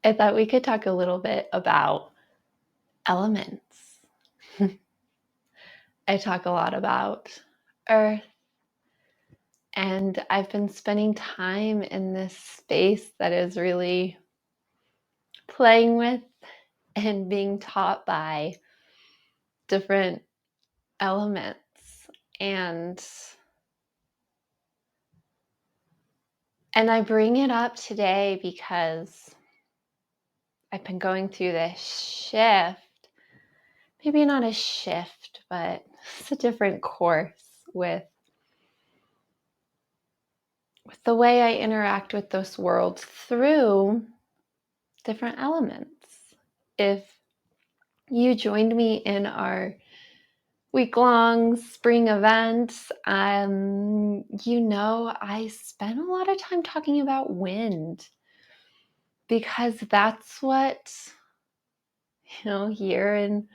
I thought we could talk a little bit about elements. I talk a lot about earth, and I've been spending time in this space that is really playing with and being taught by different elements. And I bring it up today because I've been going through this shift. Maybe not a shift, but it's a different course with the way I interact with those worlds through different elements. If you joined me in our week-long spring event, you know I spent a lot of time talking about wind because that's what, here in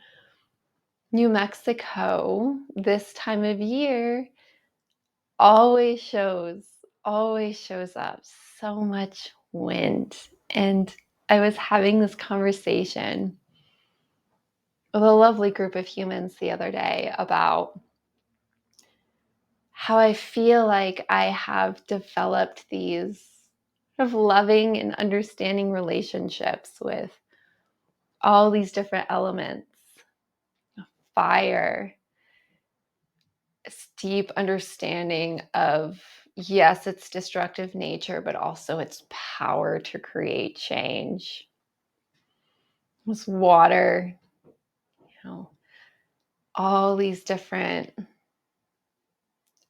New Mexico, this time of year always shows up. So much wind. And I was having this conversation with a lovely group of humans the other day about how I feel like I have developed these sort of loving and understanding relationships with all these different elements. Fire, this deep understanding of, yes, its destructive nature, but also its power to create change. This water, all these different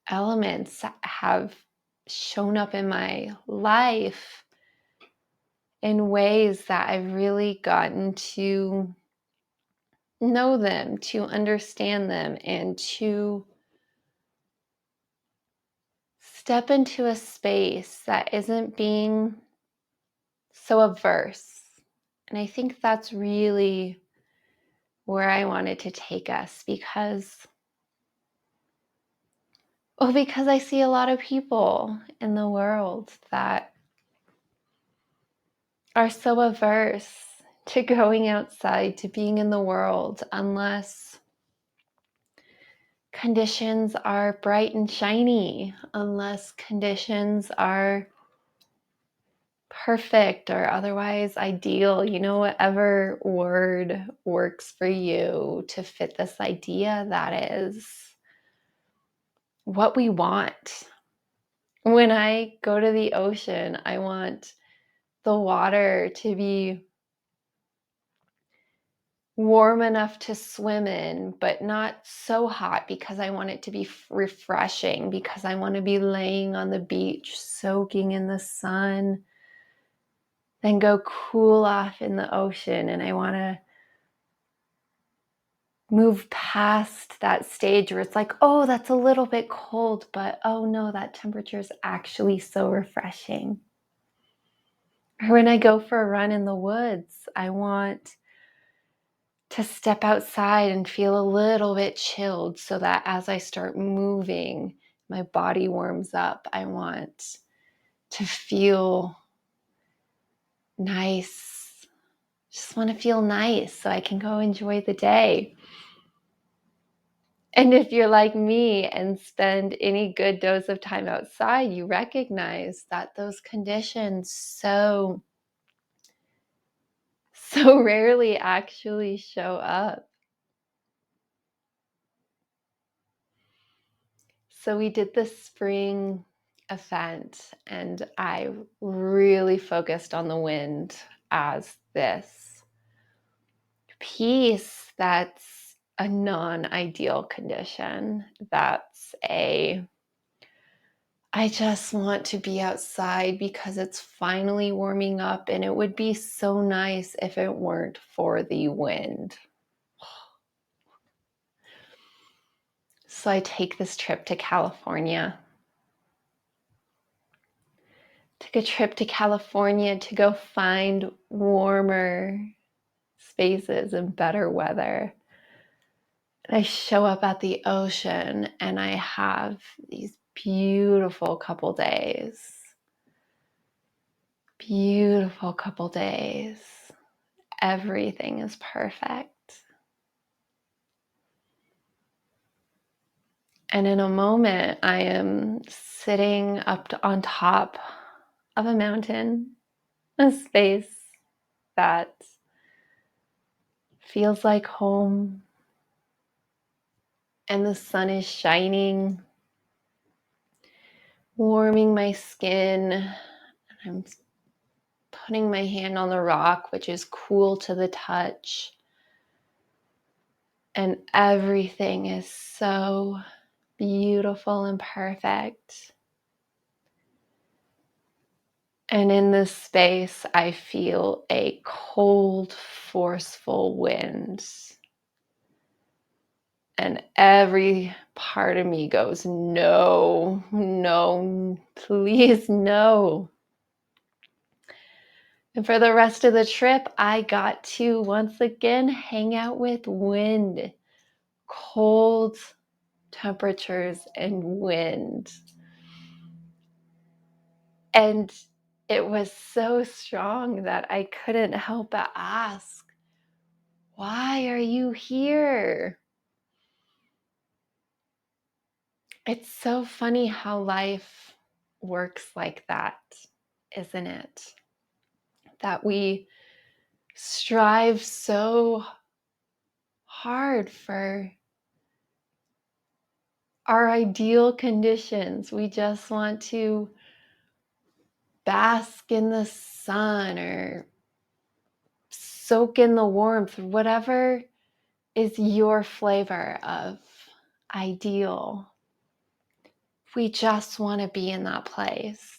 elements have shown up in my life in ways that I've really gotten to know them, to understand them, and to step into a space that isn't being so averse. And I think that's really where I wanted to take us because I see a lot of people in the world that are so averse to going outside, to being in the world, unless conditions are bright and shiny, unless conditions are perfect or otherwise ideal, whatever word works for you to fit this idea that is what we want. When I go to the ocean, I want the water to be warm enough to swim in, but not so hot because I want it to be refreshing, because I want to be laying on the beach, soaking in the sun, then go cool off in the ocean. And I want to move past that stage where it's like, oh, that's a little bit cold, but oh no, that temperature is actually so refreshing. Or when I go for a run in the woods, I want to step outside and feel a little bit chilled so that as I start moving, my body warms up. I want to feel nice. Just want to feel nice so I can go enjoy the day. And if you're like me and spend any good dose of time outside, you recognize that those conditions so rarely actually show up. So we did this spring event and I really focused on the wind as this piece that's a non-ideal condition. I just want to be outside because it's finally warming up and it would be so nice if it weren't for the wind. So I take this trip to California. Took a trip to California to go find warmer spaces and better weather. And I show up at the ocean and I have these beautiful couple days. beautiful couple days. Everything is perfect. And in a moment, I am sitting on top of a mountain, a space that feels like home, and the sun is shining, warming my skin. I'm putting my hand on the rock, which is cool to the touch. And everything is so beautiful and perfect. And in this space, I feel a cold, forceful wind. And every part of me goes, no, no, please, no. And for the rest of the trip, I got to once again hang out with wind, cold temperatures and wind. And it was so strong that I couldn't help but ask, why are you here? It's so funny how life works like that, isn't it? That we strive so hard for our ideal conditions. We just want to bask in the sun or soak in the warmth, whatever is your flavor of ideal. We just want to be in that place.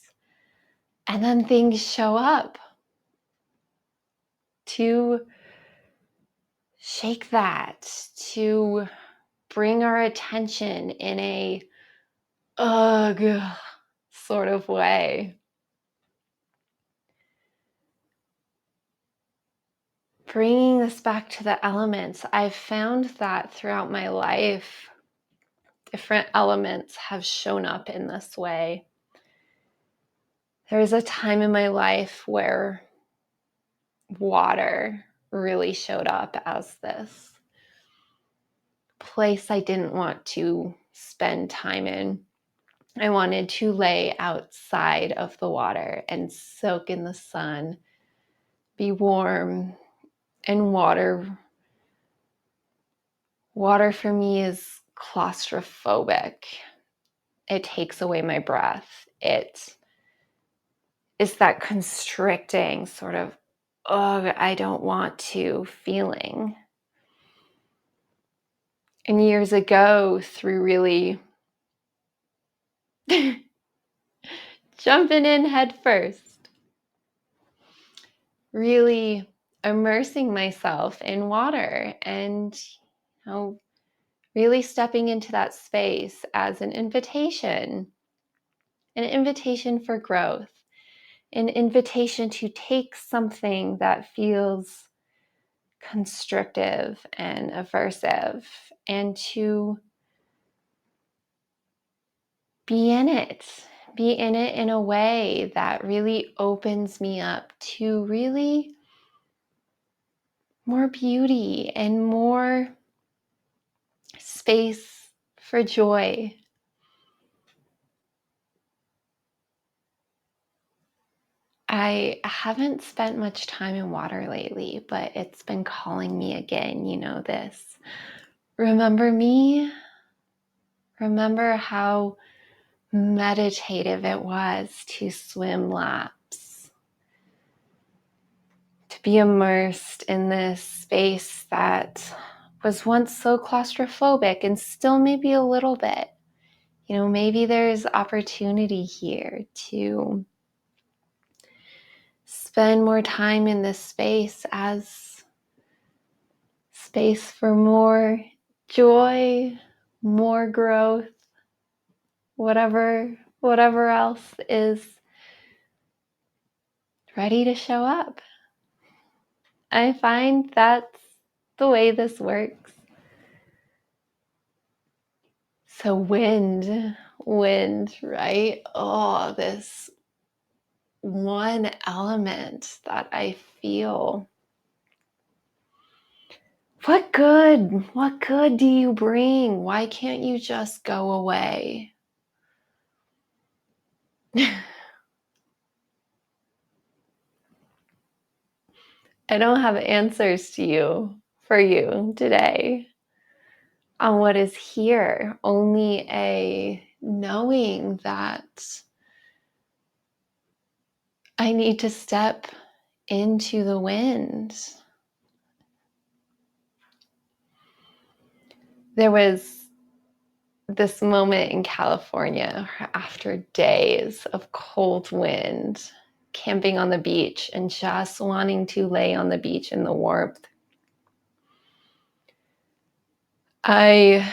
And then things show up to shake that, to bring our attention in a ugh sort of way. Bringing this back to the elements, I've found that throughout my life, different elements have shown up in this way. There was a time in my life where water really showed up as this place I didn't want to spend time in. I wanted to lay outside of the water and soak in the sun, be warm, and water for me is claustrophobic. It takes away my breath. It is that constricting sort of, oh, I don't want to feeling. And years ago, through really jumping in head first, really immersing myself in water and really stepping into that space as an invitation for growth, an invitation to take something that feels constrictive and aversive and to be in it in a way that really opens me up to really more beauty and more space for joy. I haven't spent much time in water lately, but it's been calling me again, this. Remember me? Remember how meditative it was to swim laps, to be immersed in this space that was once so claustrophobic and still maybe a little bit. Maybe there's opportunity here to spend more time in this space as space for more joy, more growth, whatever else is ready to show up. I find that's the way this works. So wind, right? Oh, this one element that I feel. What good do you bring? Why can't you just go away? I don't have answers for you today on what is here, only a knowing that I need to step into the wind. There was this moment in California after days of cold wind, camping on the beach and just wanting to lay on the beach in the warmth. I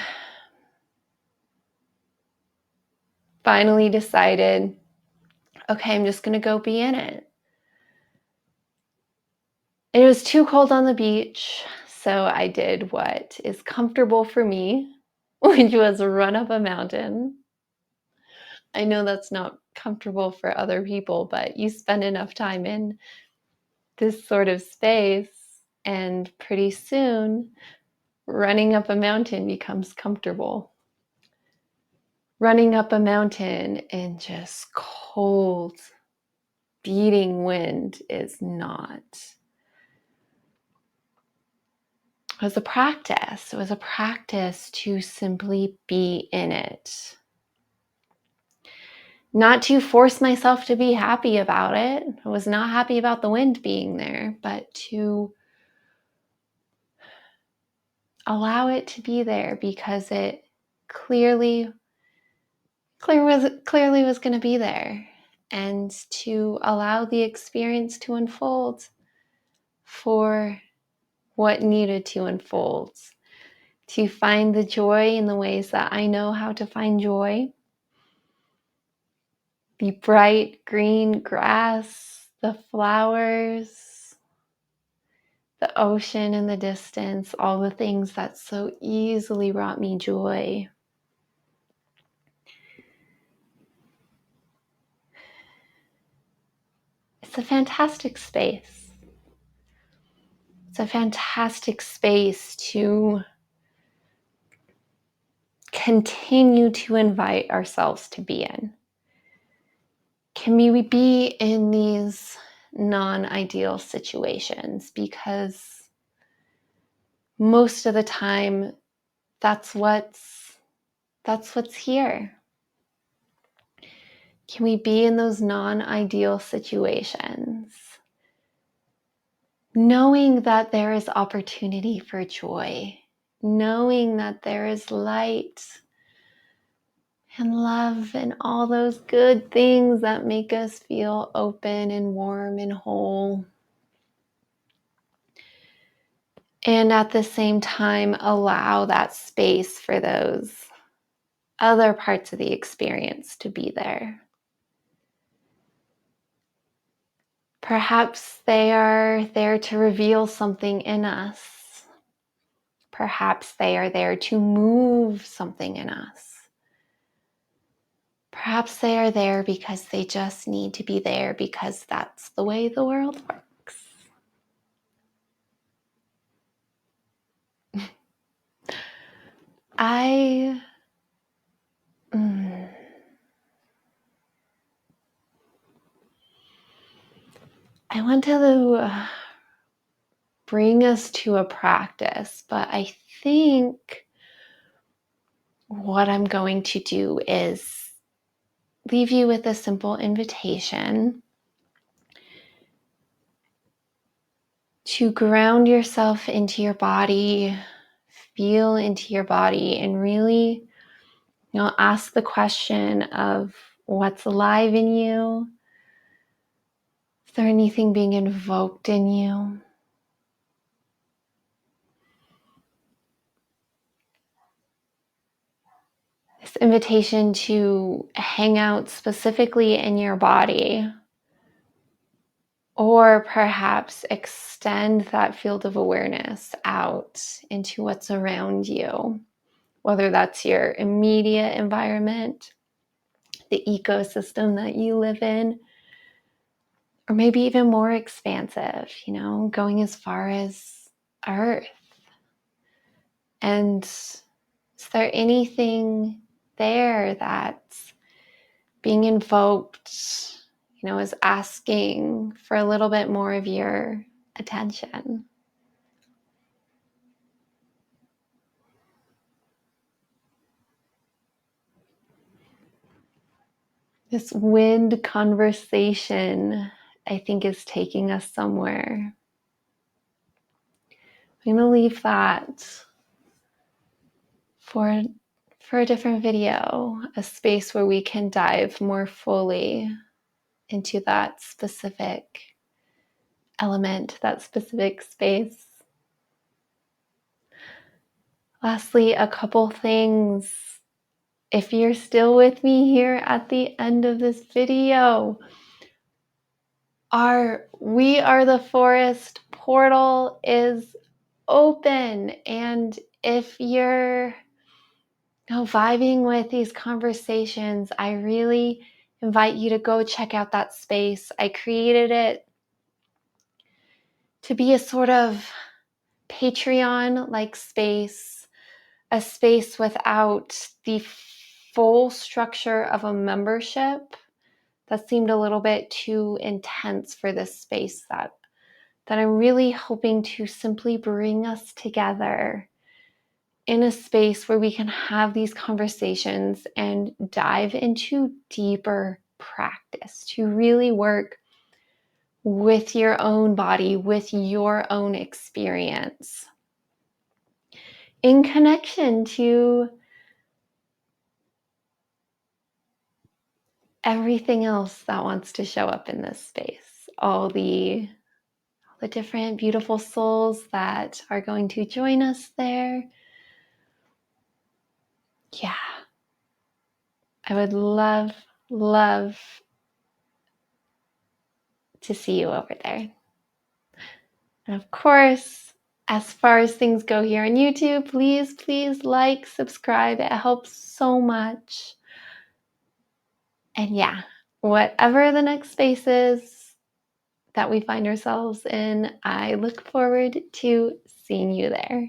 finally decided, okay, I'm just going to go be in it. It was too cold on the beach, so I did what is comfortable for me, which was run up a mountain. I know that's not comfortable for other people, but you spend enough time in this sort of space, and pretty soon, running up a mountain becomes comfortable. Running up a mountain in just cold, beating wind is not. It was a practice. It was a practice to simply be in it. Not to force myself to be happy about it. I was not happy about the wind being there, but to allow it to be there because it clearly was going to be there, and to allow the experience to unfold for what needed to unfold, to find the joy in the ways that I know how to find joy. The bright green grass, the flowers, the ocean in the distance, all the things that so easily brought me joy. It's a fantastic space. It's a fantastic space to continue to invite ourselves to be in. Can we be in these non-ideal situations? Because most of the time, that's what's here. Can we be in those non-ideal situations, knowing that there is opportunity for joy, knowing that there is light and love and all those good things that make us feel open and warm and whole. And at the same time, allow that space for those other parts of the experience to be there. Perhaps they are there to reveal something in us. Perhaps they are there to move something in us. Perhaps they are there because they just need to be there because that's the way the world works. I want to bring us to a practice, but I think what I'm going to do is leave you with a simple invitation to ground yourself into your body, feel into your body, and really, ask the question of what's alive in you. Is there anything being invoked in you? This invitation to hang out specifically in your body, or perhaps extend that field of awareness out into what's around you, whether that's your immediate environment, the ecosystem that you live in, or maybe even more expansive, going as far as Earth. And is there anything there that's being invoked, is asking for a little bit more of your attention? This wind conversation, I think, is taking us somewhere. I'm going to leave that for a different video, a space where we can dive more fully into that specific element, that specific space. Lastly, a couple things. If you're still with me here at the end of this video, our We Are the Forest portal is open. And if you're vibing with these conversations, I really invite you to go check out that space. I created it to be a sort of Patreon-like space, a space without the full structure of a membership. That seemed a little bit too intense for this space that I'm really hoping to simply bring us together in a space where we can have these conversations and dive into deeper practice to really work with your own body, with your own experience, in connection to everything else that wants to show up in this space, all the different beautiful souls that are going to join us there. Yeah, I would love to see you over there. And of course, as far as things go here on YouTube, please like, subscribe. It helps so much. And yeah, whatever the next space is that we find ourselves in, I look forward to seeing you there.